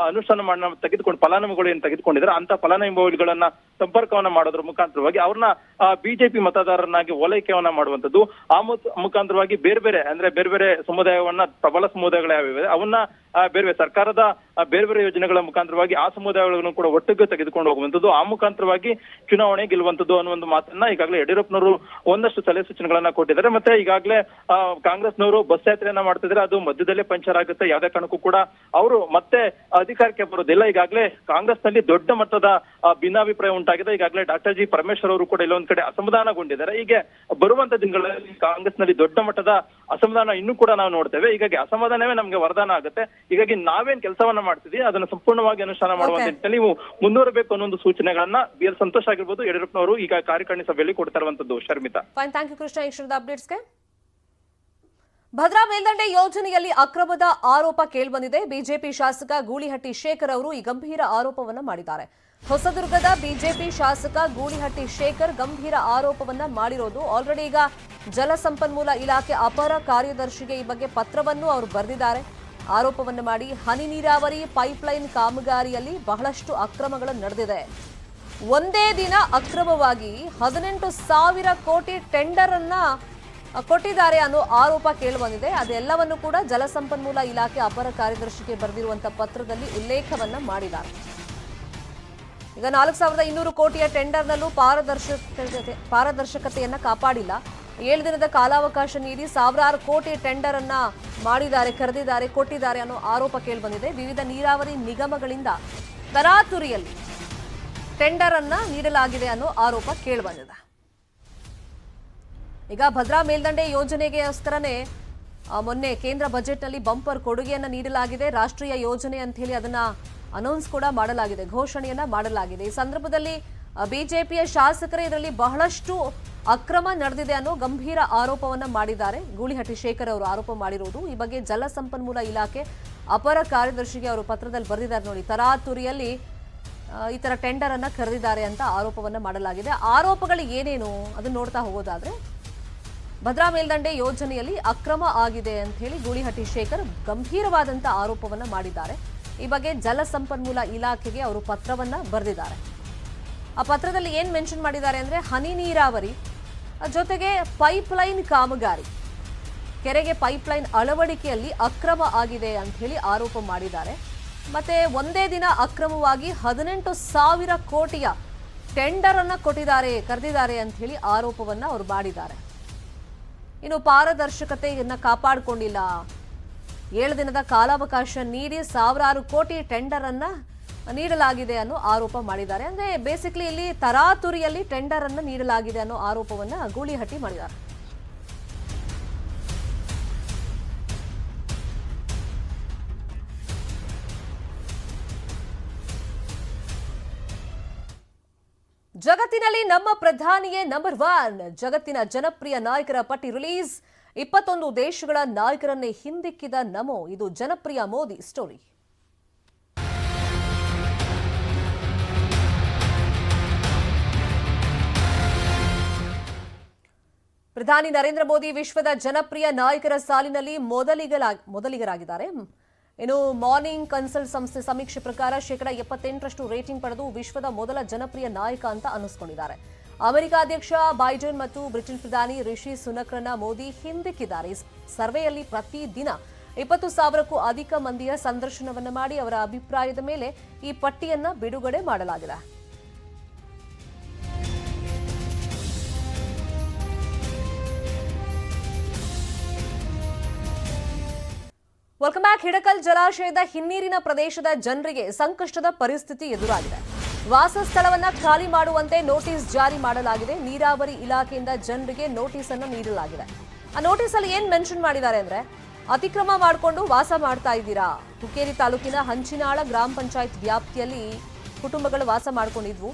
ಅನುಷ್ಠಾನ ತೆಗೆದುಕೊಂಡು ಫಲಾನುಭವಿಗಳು ಏನ್ ತೆಗೆದುಕೊಂಡಿದ್ದಾರೆ ಅಂತ ಫಲಾನುಭವಿಗಳನ್ನ ಸಂಪರ್ಕವನ್ನ ಮಾಡೋದ್ರ ಮುಖಾಂತರವಾಗಿ ಅವ್ರನ್ನ ಬಿಜೆಪಿ ಮತದಾರರನ್ನಾಗಿ ಓಲೈಕೆಯನ್ನ ಮಾಡುವಂತದ್ದು. ಆ ಮುಖಾಂತರವಾಗಿ ಬೇರೆ ಬೇರೆ ಸಮುದಾಯವನ್ನ, ಪ್ರಬಲ ಸಮುದಾಯಗಳು ಯಾವ್ಯಾವ ಅವನ್ನ ಬೇರೆ ಸರ್ಕಾರದ ಬೇರೆ ಬೇರೆ ಯೋಜನೆಗಳ ಮುಖಾಂತರವಾಗಿ ಆ ಸಮುದಾಯಗಳನ್ನು ಕೂಡ ಒಟ್ಟಿಗೆ ತೆಗೆದುಕೊಂಡು ಹೋಗುವಂತದ್ದು, ಆ ಮುಖಾಂತರವಾಗಿ ಚುನಾವಣೆ ಗೆಲ್ಲುವಂತದ್ದು ಅನ್ನೋ ಒಂದು ಮಾತನ್ನ ಈಗಾಗಲೇ ಯಡಿಯೂರಪ್ಪನವರು ಒಂದಷ್ಟು ಸಲಹೆ ಸೂಚನೆಗಳನ್ನ ಕೊಟ್ಟಿದ್ದಾರೆ. ಮತ್ತೆ ಈಗಾಗಲೇ ಕಾಂಗ್ರೆಸ್ನವರು ಬಸ್ ಯಾತ್ರೆಯನ್ನ ಮಾಡ್ತಿದ್ರೆ ಅದು ಮಧ್ಯದಲ್ಲೇ ಪಂಚರ್ ಆಗುತ್ತೆ, ಯಾವುದೇ ಕಾರಣಕ್ಕೂ ಕೂಡ ಅವರು ಮತ್ತೆ ಅಧಿಕಾರಕ್ಕೆ ಬರೋದಿಲ್ಲ. ಈಗಾಗಲೇ ಕಾಂಗ್ರೆಸ್ ನಲ್ಲಿ ದೊಡ್ಡ ಮಟ್ಟದ ಭಿನ್ನಾಭಿಪ್ರಾಯ ಉಂಟಾಗಿದೆ. ಈಗಾಗಲೇ ಡಾಕ್ಟರ್ ಜಿ ಪರಮೇಶ್ವರ್ ಅವರು ಕೂಡ ಇಲ್ಲೊಂದ್ ಕಡೆ ಅಸಮಾಧಾನಗೊಂಡಿದ್ದಾರೆ. ಹೀಗೆ ಬರುವಂತ ದಿನಗಳಲ್ಲಿ ಕಾಂಗ್ರೆಸ್ ನಲ್ಲಿ ದೊಡ್ಡ ಮಟ್ಟದ ಅಸಮಾಧಾನ ಇನ್ನೂ ಕೂಡ ನಾವು ನೋಡ್ತೇವೆ. ಹೀಗಾಗಿ ಅಸಮಾಧಾನವೇ ನಮ್ಗೆ ವರದಾನ ಆಗುತ್ತೆ. ಹೀಗಾಗಿ ನಾವೇನ್ ಕೆಲಸವನ್ನ ಮಾಡ್ತಿದ್ವಿ ಅದನ್ನ ಸಂಪೂರ್ಣವಾಗಿ ಅನುಷ್ಠಾನ ಮಾಡುವಂತ ನಿಟ್ಟಿನಲ್ಲಿ ನೀವು ಮುಂದುವರಬೇಕು ಅನ್ನೋ ಒಂದು ಸೂಚನೆಗಳನ್ನ ಬಿಎಲ್ ಸಂತೋಷ್ ಆಗಿರ್ಬೋದು, ಯಡಿಯೂರಪ್ಪನವರು ಈಗ ಕಾರ್ಯಕಾರಿಣಿ ಸಭೆಯಲ್ಲಿ ಕೊಡ್ತಾ ಇರುವಂತದ್ದು. ಶರ್ಮಿತಾ, ಥ್ಯಾಂಕ್ ಯು ಕೃಷ್ಣ ಇಷ್ಟದ ಅಪ್ಡೇಟ್ಸ್ಗೆ. ಭದ್ರಾ ಮೇಲ್ದಂಡೆ ಯೋಜನೆಯಲ್ಲಿ ಅಕ್ರಮದ ಆರೋಪ ಕೇಳಿಬಂದಿದೆ. ಬಿಜೆಪಿ ಶಾಸಕ ಗೂಳಿಹಟ್ಟಿ ಶೇಖರ್ ಅವರು ಈ ಗಂಭೀರ ಆರೋಪವನ್ನ ಮಾಡಿದ್ದಾರೆ. ಹೊಸದುರ್ಗದ ಬಿಜೆಪಿ ಶಾಸಕ ಗೂಳಿಹಟ್ಟಿ ಶೇಖರ್ ಗಂಭೀರ ಆರೋಪವನ್ನ ಮಾಡಿರೋದು. ಆಲ್ರೆಡಿ ಈಗ ಜಲಸಂಪನ್ಮೂಲ ಇಲಾಖೆ ಅಪರ ಕಾರ್ಯದರ್ಶಿಗೆ ಈ ಬಗ್ಗೆ ಪತ್ರವನ್ನು ಅವರು ಬರೆದಿದ್ದಾರೆ. ಆರೋಪವನ್ನು ಮಾಡಿ ಹನಿ ನೀರಾವರಿ ಪೈಪ್ಲೈನ್ ಕಾಮಗಾರಿಯಲ್ಲಿ ಬಹಳಷ್ಟು ಅಕ್ರಮಗಳು ನಡೆದಿದೆ. ಒಂದೇ ದಿನ ಅಕ್ರಮವಾಗಿ 18,000 ಕೋಟಿ ಟೆಂಡರ್ ಅನ್ನ ಕೊಟ್ಟಿದ್ದಾರೆ ಅನ್ನೋ ಆರೋಪ ಕೇಳಿಬಂದಿದೆ. ಅದೆಲ್ಲವನ್ನು ಕೂಡ ಜಲಸಂಪನ್ಮೂಲ ಇಲಾಖೆ ಅಪರ ಕಾರ್ಯದರ್ಶಿಗೆ ಬರೆದಿರುವಂತಹ ಪತ್ರದಲ್ಲಿ ಉಲ್ಲೇಖವನ್ನ ಮಾಡಿದ್ದಾರೆ. ಈಗ 4,200 ಕೋಟಿಯ ಟೆಂಡರ್ನಲ್ಲೂ ಪಾರದರ್ಶಕತೆಯನ್ನ ಕಾಪಾಡಿಲ್ಲ. 7 ದಿನದ ಕಾಲಾವಕಾಶ ನೀಡಿ ಸಾವಿರಾರು ಕೋಟಿ ಟೆಂಡರ್ ಅನ್ನ ಮಾಡಿದ್ದಾರೆ, ಕರೆದಿದ್ದಾರೆ, ಕೊಟ್ಟಿದ್ದಾರೆ ಅನ್ನೋ ಆರೋಪ ಕೇಳಿಬಂದಿದೆ. ವಿವಿಧ ನೀರಾವರಿ ನಿಗಮಗಳಿಂದ ತರಾತುರಿಯಲ್ಲಿ ಟೆಂಡರ್ ಅನ್ನ ನೀಡಲಾಗಿದೆ ಅನ್ನೋ ಆರೋಪ ಕೇಳಿಬಂದಿದೆ. ಈಗ ಭದ್ರಾ ಮೇಲ್ದಂಡೆ ಯೋಜನೆಗೋಸ್ಕರನೇ ಮೊನ್ನೆ ಕೇಂದ್ರ ಬಜೆಟ್ನಲ್ಲಿ ಬಂಪರ್ ಕೊಡುಗೆಯನ್ನು ನೀಡಲಾಗಿದೆ. ರಾಷ್ಟ್ರೀಯ ಯೋಜನೆ ಅಂತ ಹೇಳಿ ಅದನ್ನ ಅನೌನ್ಸ್ ಕೂಡ ಮಾಡಲಾಗಿದೆ, ಘೋಷಣೆಯನ್ನ ಮಾಡಲಾಗಿದೆ. ಈ ಸಂದರ್ಭದಲ್ಲಿ ಬಿಜೆಪಿಯ ಶಾಸಕರೇ ಇದರಲ್ಲಿ ಬಹಳಷ್ಟು ಅಕ್ರಮ ನಡೆದಿದೆ ಅನ್ನೋ ಗಂಭೀರ ಆರೋಪವನ್ನ ಮಾಡಿದ್ದಾರೆ. ಗೂಳಿಹಟ್ಟಿ ಶೇಖರ್ ಅವರು ಆರೋಪ ಮಾಡಿರುವುದು. ಈ ಬಗ್ಗೆ ಜಲಸಂಪನ್ಮೂಲ ಇಲಾಖೆ ಅಪರ ಕಾರ್ಯದರ್ಶಿಗೆ ಅವರು ಪತ್ರದಲ್ಲಿ ಬರೆದಿದ್ದಾರೆ ನೋಡಿ. ತರಾತುರಿಯಲ್ಲಿ ಈ ತರ ಟೆಂಡರ್ ಅನ್ನ ಕರೆದಿದ್ದಾರೆ ಅಂತ ಆರೋಪವನ್ನ ಮಾಡಲಾಗಿದೆ. ಆರೋಪಗಳು ಏನೇನು ಅದನ್ನ ನೋಡ್ತಾ ಹೋಗೋದಾದ್ರೆ, ಭದ್ರಾ ಮೇಲ್ದಂಡೆ ಯೋಜನೆಯಲ್ಲಿ ಅಕ್ರಮ ಆಗಿದೆ ಅಂತ ಹೇಳಿ ಗೂಳಿಹಟ್ಟಿ ಶೇಖರ್ ಗಂಭೀರವಾದಂತ ಆರೋಪವನ್ನ ಮಾಡಿದ್ದಾರೆ. ಈ ಬಗ್ಗೆ ಜಲಸಂಪನ್ಮೂಲ ಇಲಾಖೆಗೆ ಅವರು ಪತ್ರವನ್ನ ಬರೆದಿದ್ದಾರೆ. ಆ ಪತ್ರದಲ್ಲಿ ಏನ್ ಮೆನ್ಷನ್ ಮಾಡಿದ್ದಾರೆ ಅಂದ್ರೆ, ಹನಿ ನೀರಾವರಿ ಜೊತೆಗೆ ಪೈಪ್ಲೈನ್ ಕಾಮಗಾರಿ, ಕೆರೆಗೆ ಪೈಪ್ಲೈನ್ ಅಳವಡಿಕೆಯಲ್ಲಿ ಅಕ್ರಮ ಆಗಿದೆ ಅಂತ ಹೇಳಿ ಆರೋಪ ಮಾಡಿದ್ದಾರೆ. ಮತ್ತೆ ಒಂದೇ ದಿನ ಅಕ್ರಮವಾಗಿ 18,000 ಕೋಟಿಯ ಟೆಂಡರ್ ಅನ್ನ ಕರೆದಿದ್ದಾರೆ ಅಂತ ಹೇಳಿ ಆರೋಪವನ್ನ ಅವರು ಮಾಡಿದ್ದಾರೆ. ಇನ್ನು ಪಾರದರ್ಶಕತೆಯನ್ನ ಕಾಪಾಡಿಕೊಂಡಿಲ್ಲ, 7 ದಿನದ ಕಾಲಾವಕಾಶ ನೀಡಿ ಸಾವಿರಾರು ಕೋಟಿ ಟೆಂಡರ್ ಅನ್ನ ನೀಡಲಾಗಿದೆ ಅನ್ನೋ ಆರೋಪ ಮಾಡಿದ್ದಾರೆ. ಅಂದ್ರೆ ಬೇಸಿಕ್ಲಿ ಇಲ್ಲಿ ತರಾತುರಿಯಲ್ಲಿ ಟೆಂಡರ್ ಅನ್ನ ನೀಡಲಾಗಿದೆ ಅನ್ನೋ ಆರೋಪವನ್ನ ಗೂಳಿಹಟ್ಟಿ ಮಾಡಿದ್ದಾರೆ. ಜಗತ್ತಿನಲ್ಲಿ ನಮ್ಮ ಪ್ರಧಾನಿಯೇ ನಂಬರ್ 1. ಜಗತ್ತಿನ ಜನಪ್ರಿಯ ನಾಯಕರ ಪಟ್ಟಿ ರಿಲೀಸ್. 21 ದೇಶಗಳ ನಾಯಕರನ್ನೇ ಹಿಂದಿಕ್ಕಿದ ನಮೋ. ಇದು ಜನಪ್ರಿಯ ಮೋದಿ ಸ್ಟೋರಿ. ಪ್ರಧಾನಿ ನರೇಂದ್ರ ಮೋದಿ ವಿಶ್ವದ ಜನಪ್ರಿಯ ನಾಯಕರ ಸಾಲಿನಲ್ಲಿ ಮೊದಲಿಗರಾಗಿದ್ದಾರೆ. ಇನ್ನು ಮಾರ್ನಿಂಗ್ ಕನ್ಸಲ್ಟ್ ಸಂಸ್ಥೆ ಸಮೀಕ್ಷೆ ಪ್ರಕಾರ 78% ರೇಟಿಂಗ್ ಪಡೆದು ವಿಶ್ವದ ಮೊದಲ ಜನಪ್ರಿಯ ನಾಯಕ ಅಂತ ಅನ್ನಿಸ್ಕೊಂಡಿದ್ದಾರೆ. ಅಮೆರಿಕ ಅಧ್ಯಕ್ಷ ಬೈಡೆನ್ ಮತ್ತು ಬ್ರಿಟನ್ ಪ್ರಧಾನಿ ರಿಷಿ ಸುನಕ್ರನ್ನ ಮೋದಿ ಹಿಂದಿಕ್ಕಿದ್ದಾರೆ. ಸರ್ವೆಯಲ್ಲಿ ಪ್ರತಿದಿನ 20,000ಕ್ಕೂ ಅಧಿಕ ಮಂದಿಯ ಸಂದರ್ಶನವನ್ನ ಮಾಡಿ ಅವರ ಅಭಿಪ್ರಾಯದ ಮೇಲೆ ಈ ಪಟ್ಟಿಯನ್ನ ಬಿಡುಗಡೆ ಮಾಡಲಾಗಿದೆ. Welcome back. ಹಿಡಕಲ್ ಜಲಾಶಯದ ಹಿನ್ನೀರಿನ ಪ್ರದೇಶದ ಜನರಿಗೆ ಸಂಕಷ್ಟದ ಪರಿಸ್ಥಿತಿ ಎದುರಾಗಿದೆ. ವಾಸಸ್ಥಳವನ್ನ ಖಾಲಿ ಮಾಡುವಂತೆ ನೋಟಿಸ್ ಜಾರಿ ಮಾಡಲಾಗಿದೆ. ನೀರಾವರಿ ಇಲಾಖೆಯಿಂದ ಜನರಿಗೆ ನೋಟಿಸ್ ಅನ್ನು ನೀಡಲಾಗಿದೆ. ಆ ನೋಟಿಸ್ ಅಲ್ಲಿ ಏನ್ ಮೆನ್ಷನ್ ಮಾಡಿದ್ದಾರೆ ಅಂದ್ರೆ, ಅತಿಕ್ರಮ ಮಾಡಿಕೊಂಡು ವಾಸ ಮಾಡ್ತಾ ಇದ್ದೀರಾ. ಹುಕ್ಕೇರಿ ತಾಲೂಕಿನ ಹಂಚಿನಾಳ ಗ್ರಾಮ ಪಂಚಾಯತ್ ವ್ಯಾಪ್ತಿಯಲ್ಲಿ ಕುಟುಂಬಗಳು ವಾಸ ಮಾಡ್ಕೊಂಡಿದ್ವು.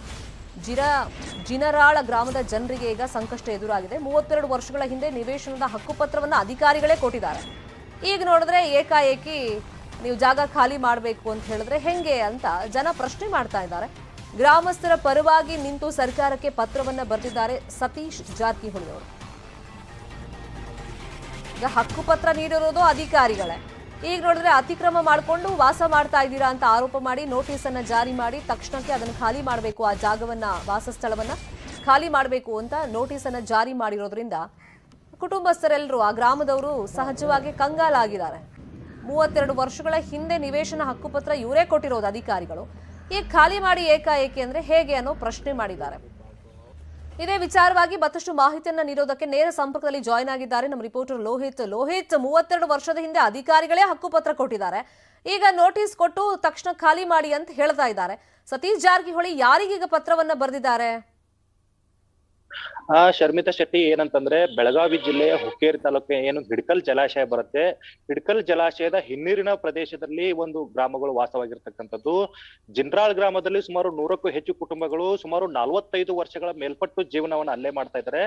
ಜಿನರಾಳ ಗ್ರಾಮದ ಜನರಿಗೆ ಈಗ ಸಂಕಷ್ಟ ಎದುರಾಗಿದೆ. 32 ವರ್ಷಗಳ ಹಿಂದೆ ನಿವೇಶನದ ಹಕ್ಕುಪತ್ರವನ್ನ ಅಧಿಕಾರಿಗಳೇ ಕೊಟ್ಟಿದ್ದಾರೆ. ಈಗ ನೋಡಿದ್ರೆ ಏಕಾಏಕಿ ನೀವು ಜಾಗ ಖಾಲಿ ಮಾಡಬೇಕು ಅಂತ ಹೇಳಿದ್ರೆ ಹೆಂಗೆ ಅಂತ ಜನ ಪ್ರಶ್ನೆ ಮಾಡ್ತಾ ಇದ್ದಾರೆ. ಗ್ರಾಮಸ್ಥರ ಪರವಾಗಿ ನಿಂತು ಸರ್ಕಾರಕ್ಕೆ ಪತ್ರವನ್ನ ಬರೆದಿದ್ದಾರೆ ಸತೀಶ್ ಜಾರಕಿಹೊಳಿ ಅವರು. ಈಗ ಹಕ್ಕುಪತ್ರ ನೀಡಿರೋದು ಅಧಿಕಾರಿಗಳೇ. ಈಗ ನೋಡಿದ್ರೆ ಅತಿಕ್ರಮ ಮಾಡಿಕೊಂಡು ವಾಸ ಮಾಡ್ತಾ ಇದ್ದೀರಾ ಅಂತ ಆರೋಪ ಮಾಡಿ ನೋಟಿಸ್ ಅನ್ನ ಜಾರಿ ಮಾಡಿ ತಕ್ಷಣಕ್ಕೆ ಅದನ್ನು ಖಾಲಿ ಮಾಡಬೇಕು, ಆ ಜಾಗವನ್ನ ವಾಸಸ್ಥಳವನ್ನ ಖಾಲಿ ಮಾಡಬೇಕು ಅಂತ ನೋಟಿಸ್ ಅನ್ನ ಜಾರಿ ಮಾಡಿರೋದ್ರಿಂದ ಕುಟುಂಬಸ್ಥರೆಲ್ಲರೂ, ಆ ಗ್ರಾಮದವರು ಸಹಜವಾಗಿ ಕಂಗಾಲಾಗಿದ್ದಾರೆ. 32 ವರ್ಷಗಳ ಹಿಂದೆ ನಿವೇಶನ ಹಕ್ಕುಪತ್ರ ಇವರೇ ಕೊಟ್ಟಿರೋದು ಅಧಿಕಾರಿಗಳು. ಈಗ ಖಾಲಿ ಮಾಡಿ ಏಕಾಏಕಿ ಅಂದ್ರೆ ಹೇಗೆ ಅನ್ನೋ ಪ್ರಶ್ನೆ ಮಾಡಿದ್ದಾರೆ. ಇದೇ ವಿಚಾರವಾಗಿ ಮತ್ತಷ್ಟು ಮಾಹಿತಿಯನ್ನ ನೀಡೋದಕ್ಕೆ ನೇರ ಸಂಪರ್ಕದಲ್ಲಿ ಜಾಯ್ನ್ ಆಗಿದ್ದಾರೆ ನಮ್ಮ ರಿಪೋರ್ಟರ್ ಲೋಹಿತ್. 32 ವರ್ಷದ ಹಿಂದೆ ಅಧಿಕಾರಿಗಳೇ ಹಕ್ಕುಪತ್ರ ಕೊಟ್ಟಿದ್ದಾರೆ. ಈಗ ನೋಟಿಸ್ ಕೊಟ್ಟು ತಕ್ಷಣ ಖಾಲಿ ಮಾಡಿ ಅಂತ ಹೇಳ್ತಾ ಇದ್ದಾರೆ. ಸತೀಶ್ ಜಾರಕಿಹೊಳಿ ಯಾರಿಗೀಗ ಪತ್ರವನ್ನ ಬರೆದಿದ್ದಾರೆ? ಶರ್ಮಿತಾ ಶೆಟ್ಟಿ, ಏನಂತಂದ್ರೆ ಬೆಳಗಾವಿ ಜಿಲ್ಲೆಯ ಹುಕ್ಕೇರಿ ತಾಲೂಕಿನ ಏನು ಹಿಡಕಲ್ ಜಲಾಶಯ ಬರುತ್ತೆ, ಹಿಡಕಲ್ ಜಲಾಶಯದ ಹಿನ್ನೀರಿನ ಪ್ರದೇಶದಲ್ಲಿ ಒಂದು ಗ್ರಾಮಗಳು ವಾಸವಾಗಿರ್ತಕ್ಕಂಥದ್ದು. ಜಿನ್ರಾಳ್ ಗ್ರಾಮದಲ್ಲಿ ಸುಮಾರು 100ಕ್ಕೂ ಹೆಚ್ಚು ಕುಟುಂಬಗಳು ಸುಮಾರು 45 ವರ್ಷಗಳ ಮೇಲ್ಪಟ್ಟು ಜೀವನವನ್ನ ಅಲ್ಲೇ ಮಾಡ್ತಾ ಇದ್ದಾರೆ.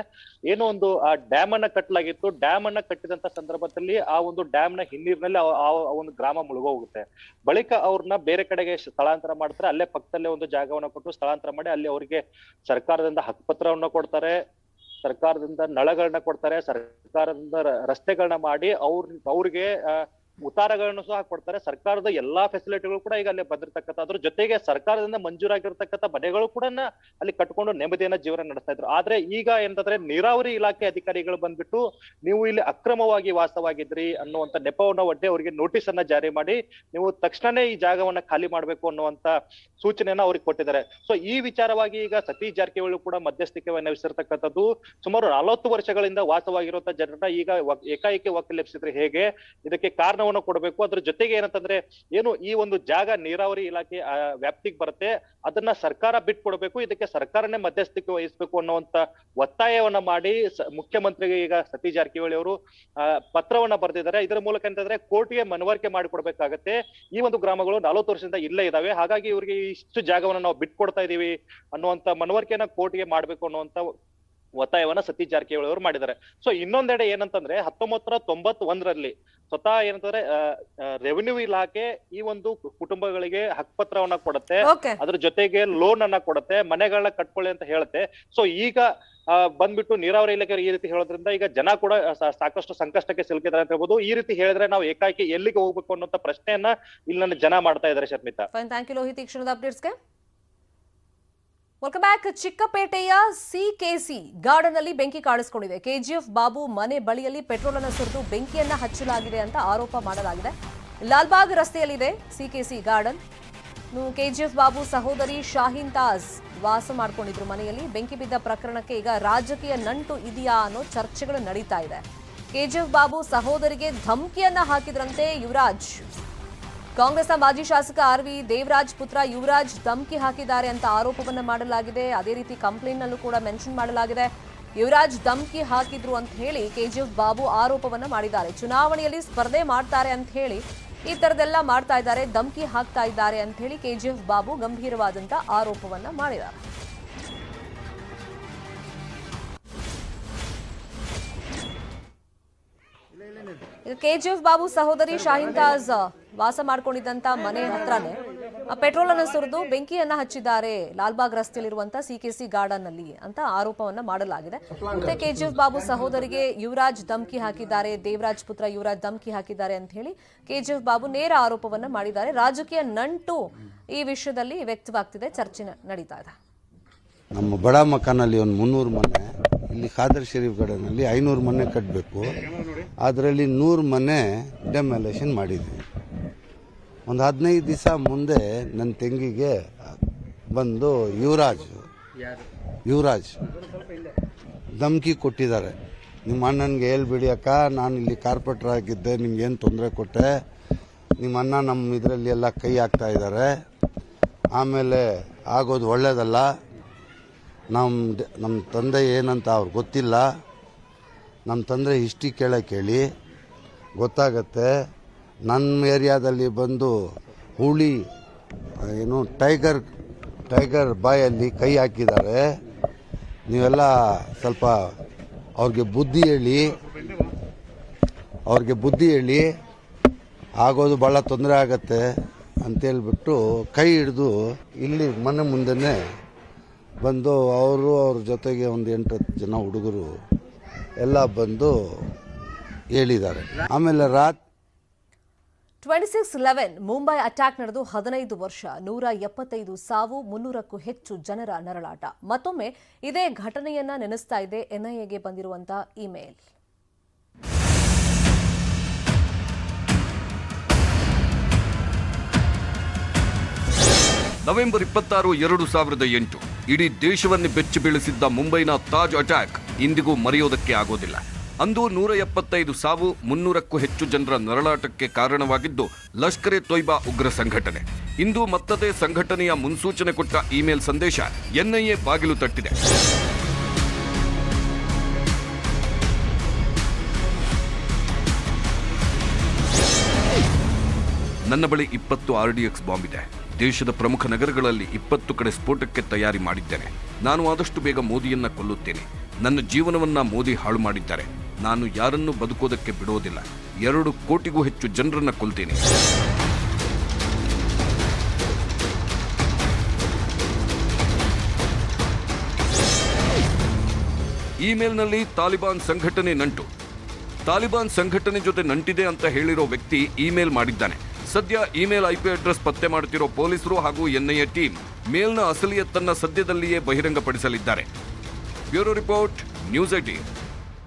ಏನೋ ಒಂದು ಆ ಡ್ಯಾಮ್ ಅನ್ನ ಕಟ್ಟಲಾಗಿತ್ತು. ಡ್ಯಾಮ್ ಅನ್ನ ಕಟ್ಟಿದಂತ ಸಂದರ್ಭದಲ್ಲಿ ಆ ಒಂದು ಡ್ಯಾಮ್ ನ ಹಿನ್ನೀರಿನಲ್ಲಿ ಆ ಒಂದು ಗ್ರಾಮ ಮುಳುಗೋಗುತ್ತೆ. ಬಳಿಕ ಅವ್ರನ್ನ ಬೇರೆ ಕಡೆಗೆ ಸ್ಥಳಾಂತರ ಮಾಡ್ತಾರೆ. ಅಲ್ಲೇ ಪಕ್ಕದಲ್ಲೇ ಒಂದು ಜಾಗವನ್ನ ಕೊಟ್ಟು ಸ್ಥಳಾಂತರ ಮಾಡಿ ಅಲ್ಲಿ ಅವರಿಗೆ ಸರ್ಕಾರದಿಂದ ಹಕ್ಕುಪತ್ರವನ್ನ ಕೊಡ್ತಾರೆ, ಸರ್ಕಾರದಿಂದ ನಳಗಳನ್ನ ಕೊಡ್ತಾರೆ, ಸರ್ಕಾರದಿಂದ ರಸ್ತೆಗಳನ್ನ ಮಾಡಿ ಅವ್ರಿಗೆ ಉತ್ತಾರಗಳನ್ನು ಸಹ ಕೊಡ್ತಾರೆ. ಸರ್ಕಾರದ ಎಲ್ಲಾ ಫೆಸಿಲಿಟಿಗಳು ಕೂಡ ಈಗ ಅಲ್ಲಿ ಬಂದಿರತಕ್ಕಂಥ, ಅದ್ರ ಜೊತೆಗೆ ಸರ್ಕಾರದಿಂದ ಮಂಜೂರಾಗಿರ್ತಕ್ಕಂಥ ಮನೆಗಳು ಕೂಡ ಅಲ್ಲಿ ಕಟ್ಕೊಂಡು ನೆಮ್ಮದಿಯನ್ನ ಜೀವನ ನಡೆಸ್ತಾ ಇದ್ರು. ಆದ್ರೆ ಈಗ ಏನಂತಂದ್ರೆ ನೀರಾವರಿ ಇಲಾಖೆ ಅಧಿಕಾರಿಗಳು ಬಂದ್ಬಿಟ್ಟು ನೀವು ಇಲ್ಲಿ ಅಕ್ರಮವಾಗಿ ವಾಸವಾಗಿದ್ರಿ ಅನ್ನುವಂತ ನೆಪವನ್ನ ಒಡ್ಡಿ ಅವರಿಗೆ ನೋಟಿಸ್ ಅನ್ನ ಜಾರಿ ಮಾಡಿ ನೀವು ತಕ್ಷಣನೇ ಈ ಜಾಗವನ್ನ ಖಾಲಿ ಮಾಡ್ಬೇಕು ಅನ್ನುವಂತ ಸೂಚನೆಯನ್ನ ಅವ್ರಿಗೆ ಕೊಟ್ಟಿದ್ದಾರೆ. ಸೊ ಈ ವಿಚಾರವಾಗಿ ಈಗ ಸತೀಶ್ ಜಾರಕಿಹೊಳಿ ಕೂಡ ಮಧ್ಯಸ್ಥಿಕೆ ವಹಿಸಿರ್ತಕ್ಕಂಥದ್ದು. ಸುಮಾರು 40 ವರ್ಷಗಳಿಂದ ವಾಸವಾಗಿರುವಂತ ಜನರನ್ನ ಈಗ ಏಕಾಏಕಿ ಒಕ್ಕಲೆಬ್ಸಿದ್ರೆ ಹೇಗೆ? ಇದಕ್ಕೆ ಕಾರಣ ಅನುದಾನವನ್ನು ಕೊಡಬೇಕು. ಅದ್ರ ಜೊತೆಗೆ ಏನಂತಂದ್ರೆ ಏನು ಈ ಒಂದು ಜಾಗ ನೀರಾವರಿ ಇಲಾಖೆ ವ್ಯಾಪ್ತಿಗೆ ಬರುತ್ತೆ, ಅದನ್ನ ಸರ್ಕಾರ ಬಿಟ್ಕೊಡ್ಬೇಕು, ಇದಕ್ಕೆ ಸರ್ಕಾರನೇ ಮಧ್ಯಸ್ಥಿಕೆ ವಹಿಸಬೇಕು ಅನ್ನುವಂತ ಒತ್ತಾಯವನ್ನ ಮಾಡಿ ಮುಖ್ಯಮಂತ್ರಿಗೆ ಈಗ ಸತೀಶ್ ಜಾರಕಿಹೊಳಿ ಅವರು ಪತ್ರವನ್ನ ಬರೆದಿದ್ದಾರೆ. ಇದರ ಮೂಲಕ ಅಂತಂದ್ರೆ ಕೋರ್ಟ್ಗೆ ಮನವರಿಕೆ ಮಾಡಿಕೊಡ್ಬೇಕಾಗತ್ತೆ. ಈ ಒಂದು ಗ್ರಾಮಗಳು 40 ವರ್ಷದಿಂದ ಇಲ್ಲೇ ಇದಾವೆ, ಹಾಗಾಗಿ ಇವರಿಗೆ ಇಷ್ಟು ಜಾಗವನ್ನ ನಾವು ಬಿಟ್ಕೊಡ್ತಾ ಇದೀವಿ ಅನ್ನುವಂತ ಮನವರಿಕೆಯನ್ನ ಕೋರ್ಟ್ಗೆ ಮಾಡ್ಬೇಕು ಅನ್ನುವಂತ ಒತ್ತಾಯವನ್ನ ಸತೀಶ್ ಜಾರಕಿಹೊಳಿ ಅವರು ಮಾಡಿದ್ದಾರೆ. ಸೊ ಇನ್ನೊಂದೆಡೆ ಏನಂತಂದ್ರೆ 1991ರಲ್ಲಿ ಸ್ವತಃ ಏನಂತಂದ್ರೆ ರೆವಿನ್ಯೂ ಇಲಾಖೆ ಈ ಒಂದು ಕುಟುಂಬಗಳಿಗೆ ಹಕ್ಕುಪತ್ರವನ್ನ ಕೊಡುತ್ತೆ, ಅದ್ರ ಜೊತೆಗೆ ಲೋನ್ ಅನ್ನ ಕೊಡುತ್ತೆ, ಮನೆಗಳನ್ನ ಕಟ್ಕೊಳ್ಳಿ ಅಂತ ಹೇಳುತ್ತೆ. ಸೊ ಈಗ ಬಂದ್ಬಿಟ್ಟು ನೀರಾವರಿ ಇಲಾಖೆ ಈ ರೀತಿ ಹೇಳೋದ್ರಿಂದ ಈಗ ಜನ ಕೂಡ ಸಾಕಷ್ಟು ಸಂಕಷ್ಟಕ್ಕೆ ಸಿಲುಕಿದ್ದಾರೆ ಅಂತ ಹೇಳ್ಬೋದು. ಈ ರೀತಿ ಹೇಳಿದ್ರೆ ನಾವು ಏಕಾಏಕಿ ಎಲ್ಲಿಗೆ ಹೋಗ್ಬೇಕು ಅನ್ನೋ ಪ್ರಶ್ನೆಯನ್ನ ಇಲ್ಲಿ ಜನ ಮಾಡ್ತಾ ಇದ್ದಾರೆ. ಶರ್ಮಿತಾ, ಥ್ಯಾಂಕ್ ಯು ಲೋಹಿತ್, ಈ ಕ್ಷಣದ ಅಪ್ಡೇಟ್ಸ್ಗೆ. Welcome back. ಚಿಕ್ಕಪೇಟೆಯ ಸಿಕೆಸಿ ಗಾರ್ಡನ್ ಅಲ್ಲಿ ಬೆಂಕಿ ಕಾಣಿಸಿಕೊಂಡಿದೆ. ಕೆಜಿಎಫ್ ಬಾಬು ಮನೆ ಬಳಿಯಲ್ಲಿ ಪೆಟ್ರೋಲ್ ಅನ್ನು ಸುರಿದು ಬೆಂಕಿಯನ್ನ ಹಚ್ಚಲಾಗಿದೆ ಅಂತ ಆರೋಪ ಮಾಡಲಾಗಿದೆ. ಲಾಲ್ಬಾಗ್ ರಸ್ತೆಯಲ್ಲಿದೆ ಸಿಕೆಸಿ ಗಾರ್ಡನ್. ಕೆಜಿಎಫ್ ಬಾಬು ಸಹೋದರಿ ಶಾಹೀನ್ ತಾಜ್ ವಾಸ ಮಾಡ್ಕೊಂಡಿದ್ರು ಮನೆಯಲ್ಲಿ. ಬೆಂಕಿ ಬಿದ್ದ ಪ್ರಕರಣಕ್ಕೆ ಈಗ ರಾಜಕೀಯ ನಂಟು ಇದೆಯಾ ಅನ್ನೋ ಚರ್ಚೆಗಳು ನಡೀತಾ ಇದೆ. ಕೆಜಿಎಫ್ ಬಾಬು ಸಹೋದರಿಗೆ ಧಮಕಿಯನ್ನ ಹಾಕಿದ್ರಂತೆ ಯುವರಾಜ್. ಕಾಂಗ್ರೆಸ್ನ ಮಾಜಿ ಶಾಸಕ ಆರ್ವಿ ದೇವರಾಜ್ ಪುತ್ರ ಯುವರಾಜ್ ಧಮಕಿ ಹಾಕಿದ್ದಾರೆ ಅಂತ ಆರೋಪವನ್ನ ಮಾಡಲಾಗಿದೆ. ಅದೇ ರೀತಿ ಕಂಪ್ಲೇಂಟ್ ನಲ್ಲೂ ಕೂಡ ಮೆನ್ಷನ್ ಮಾಡಲಾಗಿದೆ. ಯುವರಾಜ್ ಧಮಕಿ ಹಾಕಿದ್ರು ಅಂತ ಹೇಳಿ ಕೆಜಿಎಫ್ ಬಾಬು ಆರೋಪವನ್ನ ಮಾಡಿದ್ದಾರೆ. ಚುನಾವಣೆಯಲ್ಲಿ ಸ್ಪರ್ಧೆ ಮಾಡ್ತಾರೆ ಅಂತ ಹೇಳಿ ಈ ತರದೆಲ್ಲ ಮಾಡ್ತಾ ಇದ್ದಾರೆ, ಧಮಕಿ ಹಾಕ್ತಾ ಇದ್ದಾರೆ ಅಂತ ಹೇಳಿ ಕೆಜಿಎಫ್ ಬಾಬು ಗಂಭೀರವಾದಂತ ಆರೋಪವನ್ನ ಮಾಡಿದ್ದಾರೆ. ಕೆಜಿಎಫ್ ಬಾಬು ಸಹೋದರಿ ಶಾಹೀನ್ ತಾಜ್ ವಾಸ ಮಾಡ್ಕೊಂಡಿದ್ದಂತ ಮನೆ ಹತ್ರನೇ ಪೆಟ್ರೋಲ್ ಅನ್ನು ಸುರಿದು ಬೆಂಕಿಯನ್ನ ಹಚ್ಚಿದ್ದಾರೆ ಲಾಲ್ಬಾಗ್ ರಸ್ತೆಯಲ್ಲಿರುವಂತಹ ಸಿಕೆಸಿ ಗಾರ್ಡನ್ ನಲ್ಲಿ ಅಂತ ಆರೋಪವನ್ನ ಮಾಡಲಾಗಿದೆ. ಮತ್ತೆ ಕೆಜಿಎಫ್ ಬಾಬು ಸಹೋದರಿಗೆ ಯುವರಾಜ್ ಧಮಕಿ ಹಾಕಿದ್ದಾರೆ, ದೇವರಾಜ್ ಪುತ್ರ ಯುವರಾಜ್ ಧಮಕಿ ಹಾಕಿದ್ದಾರೆ ಅಂತ ಹೇಳಿ ಕೆಜಿಎಫ್ ಬಾಬು ನೇರ ಆರೋಪವನ್ನ ಮಾಡಿದ್ದಾರೆ. ರಾಜಕೀಯ ನಂಟು ಈ ವಿಷಯದಲ್ಲಿ ವ್ಯಕ್ತವಾಗ್ತಿದೆ, ಚರ್ಚೆ ನಡೀತಾ ಇದೆ. ನಮ್ಮ ಬಡ ಮಕಾನಲ್ಲಿ ಒಂದು 300 ಮನೆ, ಇಲ್ಲಿ ಖಾದರ್ ಶರೀಫ್ ಗಾರ್ಡನಲ್ಲಿ 500 ಮನೆ ಕಟ್ಟಬೇಕು. ಅದರಲ್ಲಿ 100 ಮನೆ ಡೆಮಾಲೇಷನ್ ಮಾಡಿದ್ವಿ. ಒಂದು 15 ದಿವಸ ಮುಂದೆ ನನ್ನ ತಂಗಿಗೆ ಬಂದು ಯುವರಾಜ್ ಧಮಕಿ ಕೊಟ್ಟಿದ್ದಾರೆ. ನಿಮ್ಮ ಅಣ್ಣನಿಗೆ ಹೇಳ್ಬಿಡಿ ಅಕ್ಕ, ನಾನು ಇಲ್ಲಿ ಕಾರ್ಪೊರೇಟರ್ ಆಗಿದ್ದೆ, ನಿಮ್ಗೇನು ತೊಂದರೆ ಕೊಟ್ಟೆ, ನಿಮ್ಮ ಅಣ್ಣ ನಮ್ಮ ಇದರಲ್ಲಿ ಎಲ್ಲ ಕೈ ಹಾಕ್ತಾ ಇದ್ದಾರೆ, ಆಮೇಲೆ ಆಗೋದು ಒಳ್ಳೇದಲ್ಲ, ನಮ್ಮ ತಂದೆ ಏನಂತ ಅವ್ರಿಗೆ ಗೊತ್ತಿಲ್ಲ, ನಮ್ಮ ತಂದೆ ಹಿಸ್ಟ್ರಿ ಕೇಳಿ ಗೊತ್ತಾಗತ್ತೆ. ನನ್ನ ಏರಿಯಾದಲ್ಲಿ ಬಂದು ಹುಳಿ ಏನು ಟೈಗರ್ ಬಾಯಲ್ಲಿ ಕೈ ಹಾಕಿದ್ದಾರೆ. ನೀವೆಲ್ಲ ಸ್ವಲ್ಪ ಅವ್ರಿಗೆ ಬುದ್ಧಿ ಹೇಳಿ ಆಗೋದು ಭಾಳ ತೊಂದರೆ ಆಗತ್ತೆ ಅಂತೇಳ್ಬಿಟ್ಟು ಕೈ ಹಿಡಿದು ಇಲ್ಲಿ ಮನೆ ಮುಂದೆನೇ ಬಂದು ಅವ್ರ ಜೊತೆಗೆ ಒಂದು 8-10 ಜನ ಹುಡುಗರು ಎಲ್ಲ ಬಂದು ಹೇಳಿದ್ದಾರೆ. ಆಮೇಲೆ 26/11 ಮುಂಬೈ ಅಟ್ಯಾಕ್ ನಡೆದು 15 ವರ್ಷ, 175 ಸಾವು, 300ಕ್ಕೂ ಹೆಚ್ಚು ಜನರ ನರಳಾಟ. ಮತ್ತೊಮ್ಮೆ ಇದೇ ಘಟನೆಯನ್ನ ನೆನೆಸ್ತಾ ಇದೆ ಎನ್ಐಎಗೆ ಬಂದಿರುವಂತಹ ಇಮೇಲ್. ನವೆಂಬರ್ 26, 2008 ಇಡೀ ದೇಶವನ್ನೇ ಬೆಚ್ಚಿ ಬೀಳಿಸಿದ್ದ ಮುಂಬೈನ ತಾಜ್ ಅಟ್ಯಾಕ್ ಇಂದಿಗೂ ಮರೆಯೋದಕ್ಕೆ ಆಗೋದಿಲ್ಲ. ಅಂದು 175 ಸಾವು, 300ಕ್ಕೂ ಹೆಚ್ಚು ಜನರ ನರಳಾಟಕ್ಕೆ ಕಾರಣವಾಗಿದ್ದು ಲಷ್ಕರ್ ಎ ತೊಯ್ಬಾ ಉಗ್ರ ಸಂಘಟನೆ. ಇಂದು ಮತ್ತದೇ ಸಂಘಟನೆಯ ಮುನ್ಸೂಚನೆ ಕೊಟ್ಟ ಇಮೇಲ್ ಸಂದೇಶ ಎನ್ಐಎ ಬಾಗಿಲು ತಟ್ಟಿದೆ. ನನ್ನ ಬಳಿ 20 RDX ಬಾಂಬ್ ಇದೆ. ದೇಶದ ಪ್ರಮುಖ ನಗರಗಳಲ್ಲಿ 20 ಕಡೆ ಸ್ಫೋಟಕ್ಕೆ ತಯಾರಿ ಮಾಡಿದ್ದೇನೆ. ನಾನು ಆದಷ್ಟು ಬೇಗ ಮೋದಿಯನ್ನ ಕೊಲ್ಲುತ್ತೇನೆ. ನನ್ನ ಜೀವನವನ್ನ ಮೋದಿ ಹಾಳು ಮಾಡಿದ್ದಾರೆ. ನಾನು ಯಾರನ್ನೂ ಬದುಕೋದಕ್ಕೆ ಬಿಡೋದಿಲ್ಲ. 2 ಕೋಟಿಗೂ ಹೆಚ್ಚು ಜನರನ್ನ ಕೊಲ್ತೇನೆ. ಇಮೇಲ್ನಲ್ಲಿ ತಾಲಿಬಾನ್ ಸಂಘಟನೆ ನಂಟು. ತಾಲಿಬಾನ್ ಸಂಘಟನೆ ಜೊತೆ ನಂಟಿದೆ ಅಂತ ಹೇಳಿರೋ ವ್ಯಕ್ತಿ ಇಮೇಲ್ ಮಾಡಿದ್ದಾನೆ. ಸದ್ಯ ಇಮೇಲ್ IP ಅಡ್ರೆಸ್ ಪತ್ತೆ ಮಾಡುತ್ತಿರೋ ಪೊಲೀಸರು ಹಾಗೂ ಎನ್ಐಎ ಟೀಮ್ ಮೇಲ್ನ ಅಸಲಿಯತ್ತನ್ನ ಸದ್ಯದಲ್ಲಿಯೇ ಬಹಿರಂಗಪಡಿಸಲಿದ್ದಾರೆ. Bureau report, news 18.